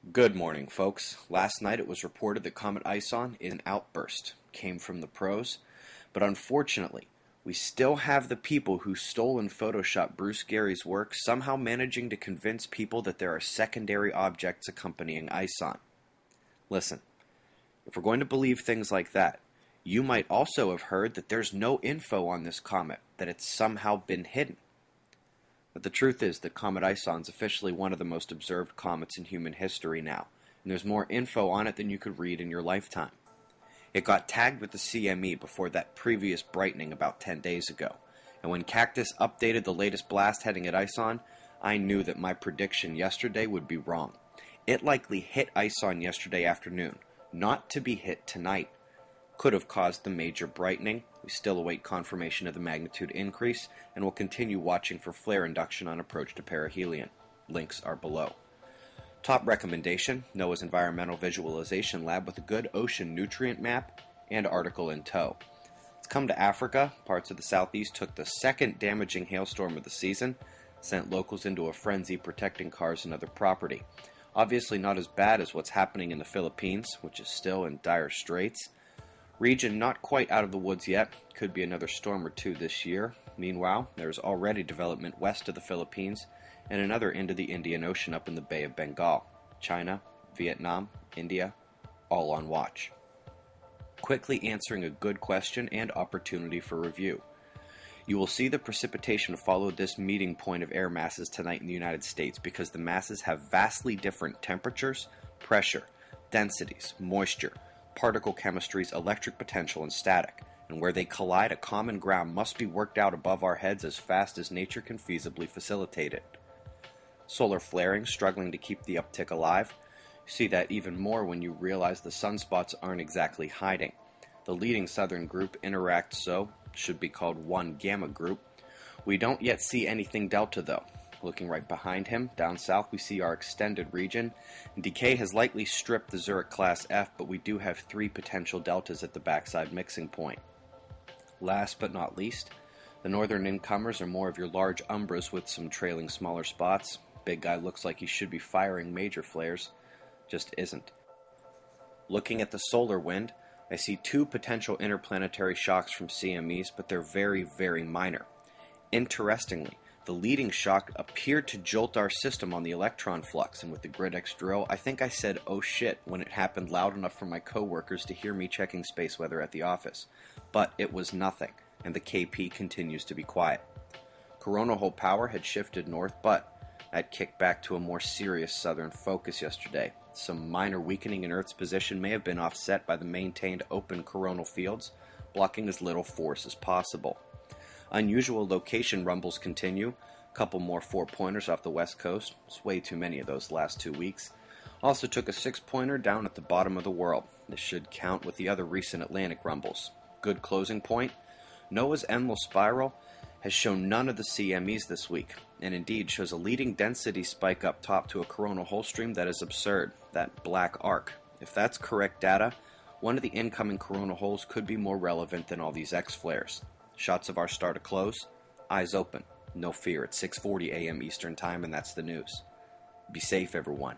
Good morning, folks. Last night it was reported that Comet ISON is an outburst. Came from the pros. But unfortunately, we still have the people who stole and photoshopped Bruce Gary's work somehow managing to convince people that there are secondary objects accompanying ISON. Listen, if we're going to believe things like that, you might also have heard that there's no info on this comet, that it's somehow been hidden. But the truth is that Comet ISON is officially one of the most observed comets in human history now, and there's more info on it than you could read in your lifetime. It got tagged with the CME before that previous brightening about 10 days ago, and when Cactus updated the latest blast heading at ISON, I knew that my prediction yesterday would be wrong. It likely hit ISON yesterday afternoon, not to be hit tonight. Could have caused the major brightening. We still await confirmation of the magnitude increase, and will continue watching for flare induction on approach to perihelion. Links are below. Top recommendation, NOAA's Environmental Visualization Lab with a good ocean nutrient map and article in tow. It's come to Africa. Parts of the southeast took the second damaging hailstorm of the season, sent locals into a frenzy protecting cars and other property. Obviously not as bad as what's happening in the Philippines, which is still in dire straits. Region not quite out of the woods yet, could be another storm or two this year. Meanwhile, there is already development west of the Philippines and another into the Indian Ocean up in the Bay of Bengal. China, Vietnam, India, all on watch. Quickly answering a good question and opportunity for review. You will see the precipitation follow this meeting point of air masses tonight in the United States because the masses have vastly different temperatures, pressure, densities, moisture, particle chemistries, electric potential, and static, and where they collide, a common ground must be worked out above our heads as fast as nature can feasibly facilitate it. Solar flaring struggling to keep the uptick alive. You see that even more when you realize the sunspots aren't exactly hiding. The leading southern group interacts should be called 1 gamma group. We don't yet see anything delta though. Looking right behind him, down south we see our extended region. Decay has likely stripped the Zurich class F, but we do have 3 potential deltas at the backside mixing point. Last but not least, the northern incomers are more of your large umbras with some trailing smaller spots. Big guy looks like he should be firing major flares, just isn't. Looking at the solar wind, I see 2 potential interplanetary shocks from CMEs, but they're very, very minor. Interestingly, the leading shock appeared to jolt our system on the electron flux, and with the GridX drill, I think I said, "Oh shit," when it happened loud enough for my coworkers to hear me checking Spaceweather at the office. But it was nothing, and the KP continues to be quiet. Coronal hole power had shifted north, but that kicked back to a more serious southern focus yesterday. Some minor weakening in Earth's position may have been offset by the maintained open coronal fields, blocking as little force as possible. Unusual location rumbles continue. Couple more 4-pointers off the west coast. It's way too many of those last 2 weeks. Also took a 6-pointer down at the bottom of the world. This should count with the other recent Atlantic rumbles. Good closing point. NOAA's endless spiral has shown none of the CMEs this week, and indeed shows a leading density spike up top to a coronal hole stream that is absurd, that black arc. If that's correct data, one of the incoming coronal holes could be more relevant than all these X-flares. Shots of our star to close. Eyes open. No fear. It's 6:40 a.m. Eastern Time, and that's the news. Be safe, everyone.